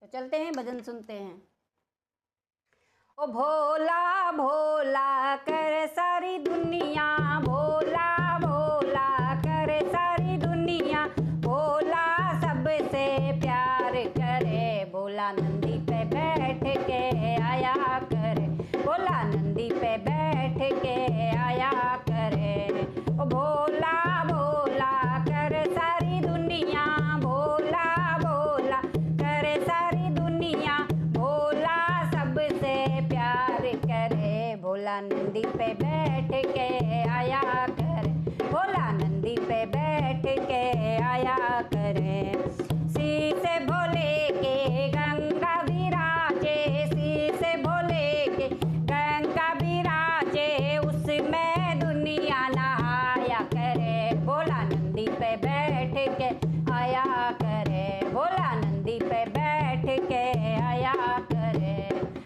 तो चलते हैं, भजन सुनते हैं। ओ भोला भोला कर सारी दुनिया, भोला भोला कर सारी दुनिया, भोला सबसे प्यार करे, भोला नंदी पे बैठ के आया करे, भोला नंदी पे बैठ के आया करे। ओ भोला भोला कर सारी दुनिया, भोला भोला कर सारी दुनिया, भोला सबसे प्यार करे, भोला नंदी पे बैठ के आया करे, भोला नंदी पे बैठ के आया करे। शीश भोले के गंगा विराजे, शीश भोले के गंगा विराजे, उसमें दुनिया नहाया करे, भोला नंदी पे बैठ के आया करे, भोला नंदी पे बैठ के आया करे।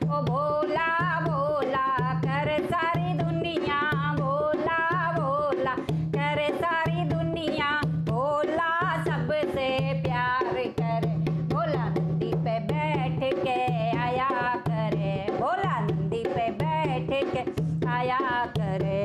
ओ भोला भोला कर सारी दुनिया, भोला भोला कर सारी दुनिया, भोला सबसे प्यार करे, भोला नंदी पे बैठ के आया करे, भोला नंदी पे बैठ के आया करे।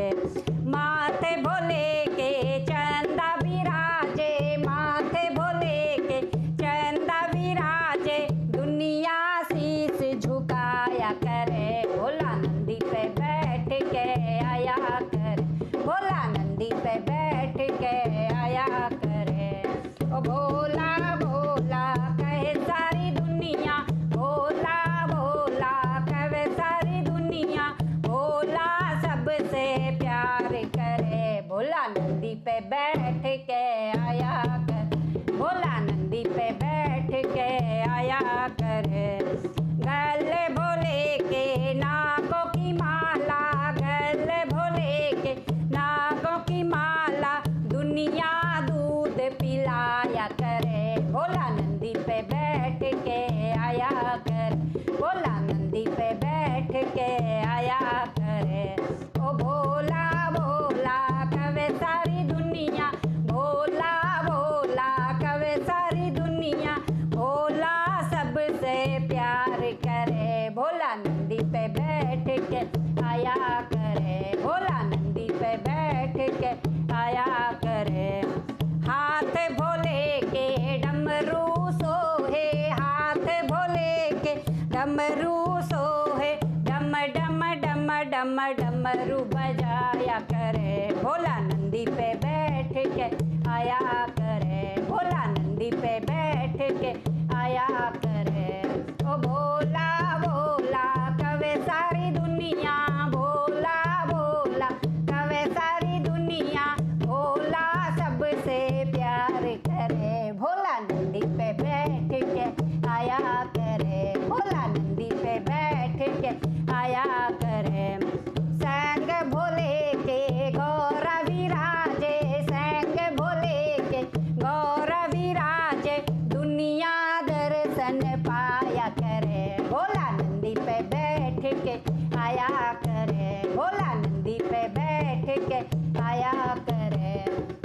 माथे भोले के चंदा विराजे, माथे भोले के चंदा विराजे, दुनिया शीश झुकाया करे, भोला नंदी पे बैठ के आया करे, भोला नंदी पे बैठ के आया करे। ओ भोला भोला कहे सारी दुनिया, भोला भोला कहे सारी दुनिया, भोला सबसे प्यार करे, भोला नंदी पे बैठ के आया करे, भोला नंदी पे बैठ के आया करे। गले भोले के नागों की माला, गले भोले के नागों की माला, दुनिया दूध पिलाया करे, भोला नंदी पे बैठ के आया करे, भोला नंदी पे बैठ के आया करे। ओ भोला भोला कवे सारी दुनिया, भोला भोला कवे सारी दुनिया, भोला सबसे प्यार करे, भोला नंदी पे बैठ के आया करे, भोला नंदी पे बैठ के आया करे। हाथ भोले के डमरू सोहे, हाथ भोले के डमरू सोहे, डम डम डम डम डमरू बजाया करे, भोला नंदी पे बैठ के आया करे, भोला नंदी पे बैठ के आया करे। ओ भोला भोला कवे सारी दुनिया, भोला भोला कवे सारी दुनिया, भोला सबसे प्यार करे, भोला नंदी पे बैठ के आया करे, भोला नंदी पे बैठ के आया करे। संग भोले के गौर विराजे, संग भोले के गौर विराजे, दुनिया दर्शन पाया करे, भोला नंदी पे बैठ के आया करे, भोला नंदी पे बैठ के आया करे।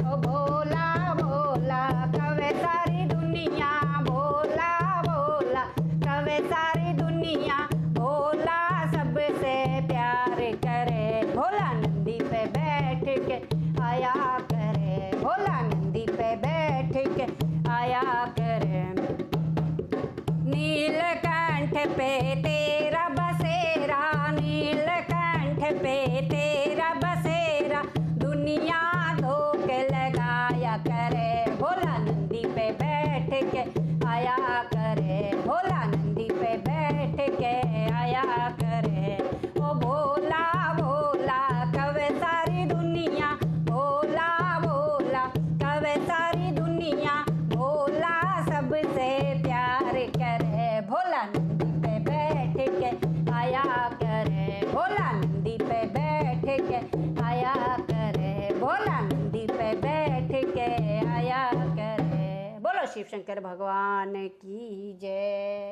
ओ भोला भोला कवे सारी दुनिया, भोला भोला कवे सारी दुनिया, भोला सबसे प्यार करे, भोला नंदी पे बैठ के आया करे, भोला नंदी पे बैठ के आया करे। नीलकंठ पे तेरा बसेरा, नीलकंठ पे तेरा बसेरा, दुनिया धोख लगाया करे, भोला नंदी पे बैठ के आया करे, भोला नंदी पे बैठ के आया करे। ओ भोला भोला कवे सारी दुनिया, भोला भोला कवे सारी दुनिया, भोला सबसे प्यार करे, भोला नंदी पे बैठ के आया करे, भोला नंदी पे बैठ के आया करे, भोला नंदी पे बैठ के आया करे। बोलो शिव शंकर भगवान की जय।